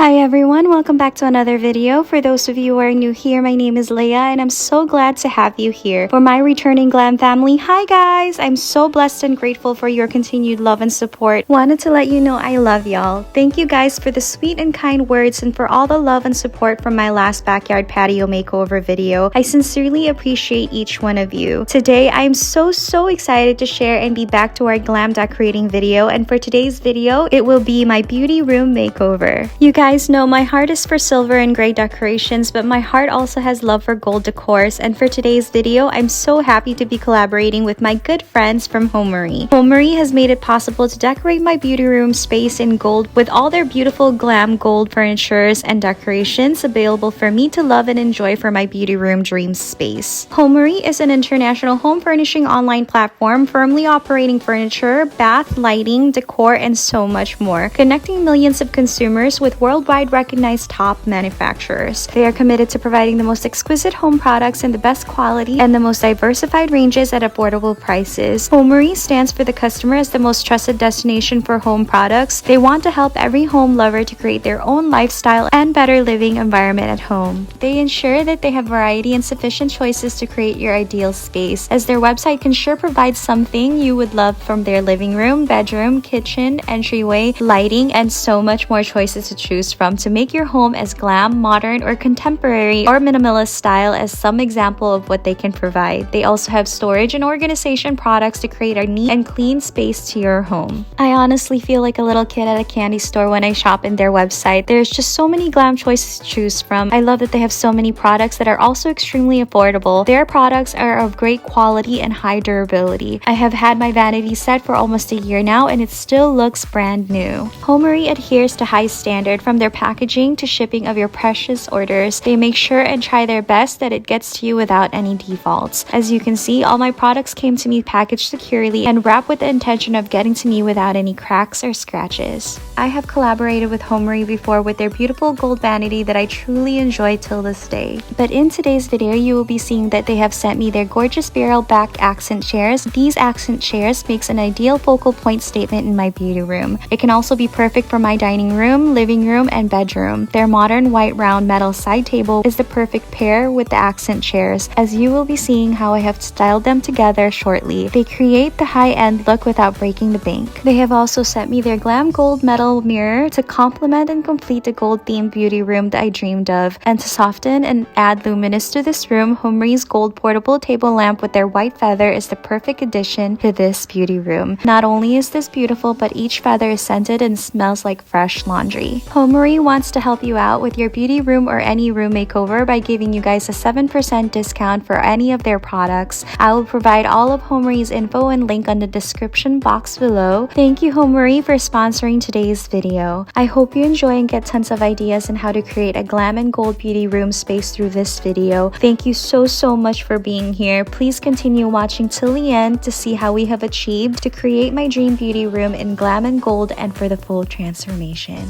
Hi everyone, welcome back to another video. For those of you who are new here, my name is Leia and I'm so glad to have you here. For my returning glam family, hi guys! I'm so blessed and grateful for your continued love and support. Wanted to let you know I love y'all. Thank you guys for the sweet and kind words and for all the love and support from my last backyard patio makeover video. I sincerely appreciate each one of you. Today, I'm so excited to share and be back to our glam decorating video, and for today's video, it will be my beauty room makeover. You guys know my heart is for silver and gray decorations, but my heart also has love for gold decors, and for today's video, I'm so happy to be collaborating with my good friends from Homery. Homery has made it possible to decorate my beauty room space in gold with all their beautiful glam gold furnitures and decorations available for me to love and enjoy for my beauty room dream space. Homery is an international home furnishing online platform firmly operating furniture, bath, lighting, decor, and so much more, connecting millions of consumers with worldwide recognized top manufacturers. They are committed to providing the most exquisite home products in the best quality and the most diversified ranges at affordable prices. Homery stands for the customer as the most trusted destination for home products. They want to help every home lover to create their own lifestyle and better living environment at home. They ensure that they have variety and sufficient choices to create your ideal space, as their website can sure provide something you would love from their living room, bedroom, kitchen, entryway, lighting, and so much more choices to choose from to make your home as glam, modern, or contemporary or minimalist style as some example of what they can provide. They also have storage and organization products to create a neat and clean space to your home. I honestly feel like a little kid at a candy store when I shop in their website. There's just so many glam choices to choose from. I love that they have so many products that are also extremely affordable. Their products are of great quality and high durability. I have had my vanity set for almost a year now and it still looks brand new. Homery adheres to high standard from their packaging to shipping of your precious orders. They make sure and try their best that it gets to you without any defaults. As you can see, all my products came to me packaged securely and wrapped with the intention of getting to me without any cracks or scratches. I have collaborated with Homery before with their beautiful gold vanity that I truly enjoy till this day. But in today's video, you will be seeing that they have sent me their gorgeous barrel back accent chairs. These accent chairs makes an ideal focal point statement in my beauty room. It can also be perfect for my dining room, living room, and bedroom. Their modern white round metal side table is the perfect pair with the accent chairs, as you will be seeing how I have styled them together shortly. They create the high-end look without breaking the bank. They have also sent me their glam gold metal mirror to complement and complete the gold themed beauty room that I dreamed of, and to soften and add luminous to this room, Homery's gold portable table lamp with their white feather is the perfect addition to this beauty room. Not only is this beautiful, but each feather is scented and smells like fresh laundry. Homery wants to help you out with your beauty room or any room makeover by giving you guys a 7% discount for any of their products. I will provide all of Homery's info and link on the description box below. Thank you, Homery, for sponsoring today's video. I hope you enjoy and get tons of ideas on how to create a glam and gold beauty room space through this video. Thank you so much for being here. Please continue watching till the end to see how we have achieved to create my dream beauty room in glam and gold and for the full transformation.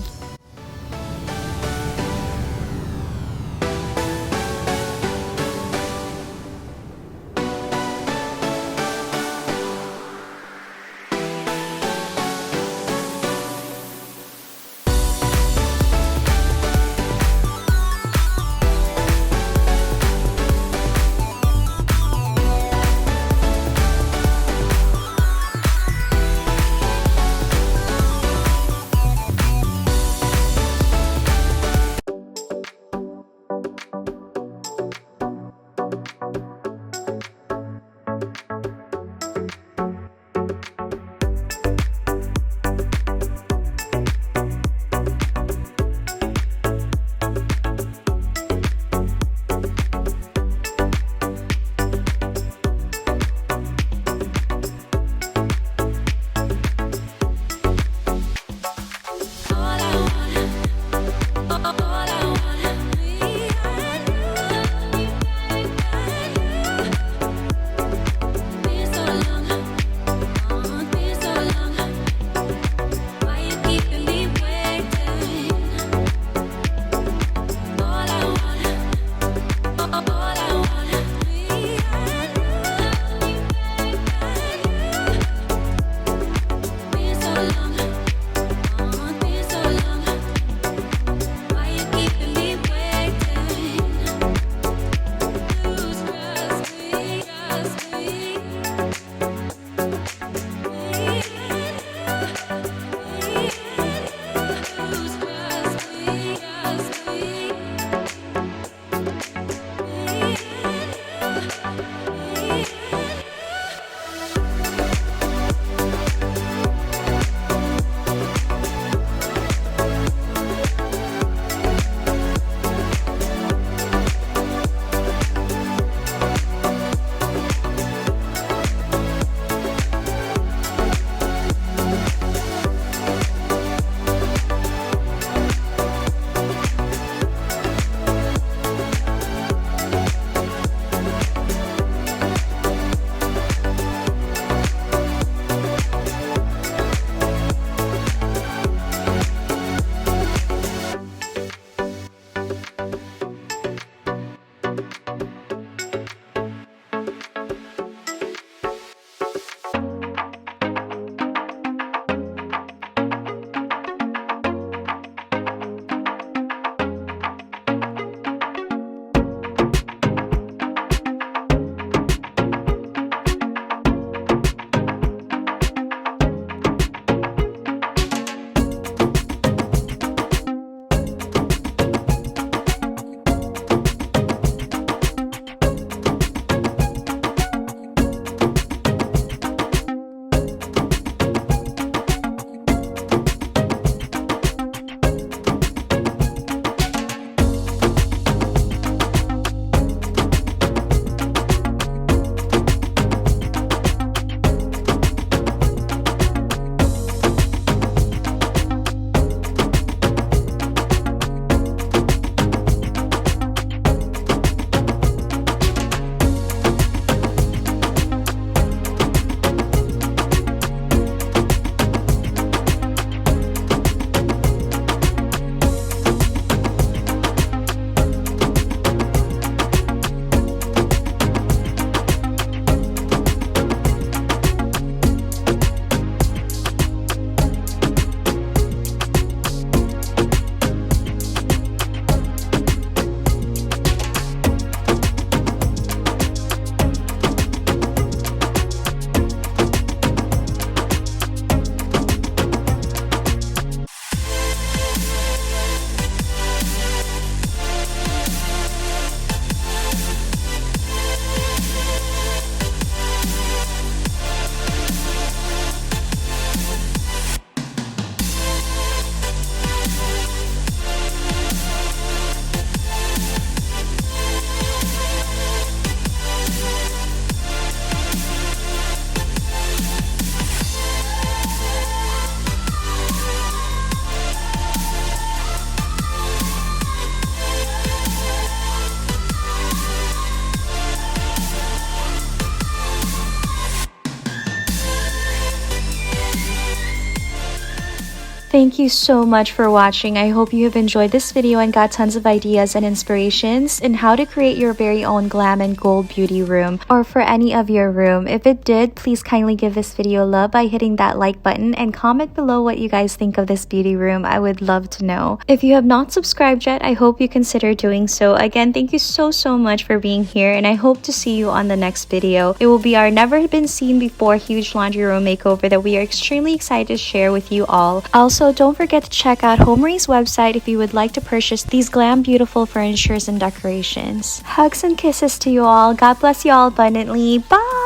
Thank you so much for watching. I hope you have enjoyed this video and got tons of ideas and inspirations in how to create your very own glam and gold beauty room, or for any of your room. If it did, please kindly give this video love by hitting that like button and comment below what you guys think of this beauty room. I would love to know. If you have not subscribed yet, I hope you consider doing so. Again, thank you so much for being here, and I hope to see you on the next video. It will be our never been seen before huge laundry room makeover that we are extremely excited to share with you all. Also, don't forget to check out Homery's website if you would like to purchase these glam beautiful furnitures and decorations. Hugs and kisses to you all. God bless you all abundantly. Bye!